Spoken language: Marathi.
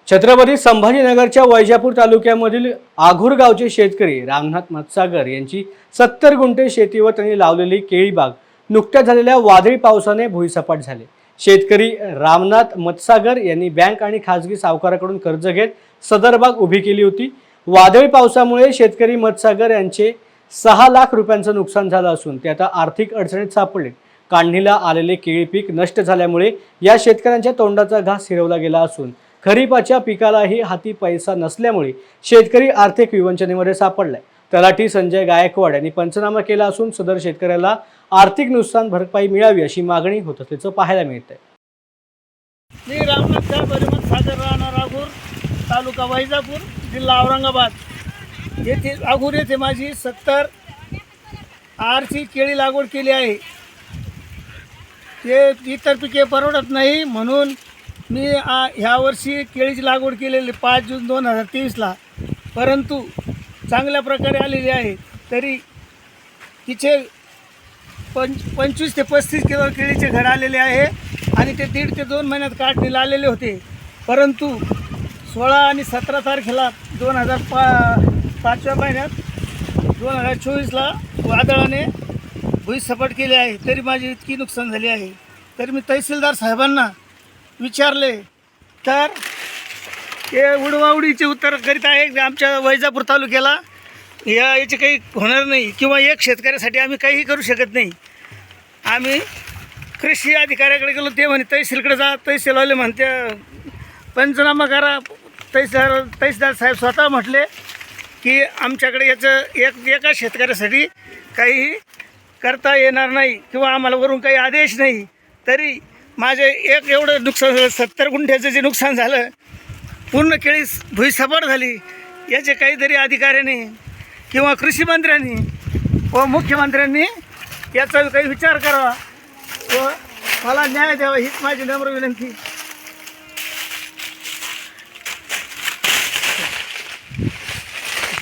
छत्रपती संभाजीनगरच्या वैजापूर तालुक्यामधील आघूर गावचे शेतकरी रामनाथ मत्सागर यांची 70 गुंठे शेतीवर त्यांनी लावलेली केळी बाग नुकत्याच झालेल्या वादळी पावसाने भुईसपाट झाले। शेतकरी रामनाथ मत्सागर यांनी बँक आणि खासगी सावकाराकडून कर्ज घेत सदर बाग उभी केली होती। वादळी पावसामुळे शेतकरी मत्सागर यांचे 6 लाख रुपयांचं नुकसान झालं असून ते आता आर्थिक अडचणीत सापडले। काढणीला आलेले केळी पीक नष्ट झाल्यामुळे या शेतकऱ्यांच्या तोंडाचा घास हिरवला गेला असून खरीपाच्या पिकालाही हाती पैसा नसल्यामुळे शेतकरी आर्थिक विवंचनेमध्ये सापडलाय। तलाठी संजय गायकवाड यांनी पंचनामा केला असून सदर शेतकऱ्याला आर्थिक नुकसान भरपाई मिळावी अशी मागणी होत असल्याचं पाहायला मिळतंय। मी रामनाथ मत्सागर राहणार आघूर, तालुका वैजापूर, जिल्हा औरंगाबाद येथे आघूर येथे माझी 70 आरची केळी लागवड केली आहे। ते इतर पिके परवडत नाही म्हणून मी ह्या वर्षी केळीची लागवड केलेली 5 जून 2023ला, परंतु चांगल्या प्रकारे आलेली आहे। तरी तिचे 25 ते 35 किलो केळीचे घड आलेले आहे आणि ते 1.5 ते 2 महिन्यात काढणीला आलेले होते, परंतु 16 आणि 17 तारखेला 2005च्या महिन्यात 2024ला वादळाने भुईसपाट केले आहे। तरी माझी इतकी नुकसान झाली आहे। तरी मी तहसीलदार साहेबांना विचारले तर ते उडवाउडीचे उत्तर करीत आहे। आमच्या वैजापूर तालुक्याला याचे काही होणार नाही किंवा एक शेतकऱ्यासाठी आम्ही काहीही करू शकत नाही। आम्ही कृषी अधिकाऱ्याकडे गेलो, ते म्हणे तहसीलकडे जा, तहसीलवाले म्हणते पंचनामा करा। तहसीलदार साहेब स्वतः म्हटले की आमच्याकडे याचं एका शेतकऱ्यासाठी काही करता येणार नाही किंवा आम्हाला वरून काही आदेश नाही। तरी माझे एवढं नुकसान झालं, 70 गुंठ्याचं जे नुकसान झालं, पूर्ण केळी भुईसपाट झाली। याचे काहीतरी अधिकाऱ्यांनी किंवा कृषी मंत्र्यांनी व मुख्यमंत्र्यांनी याचा काही विचार करावा व मला न्याय द्यावा हीच माझी नम्र विनंती।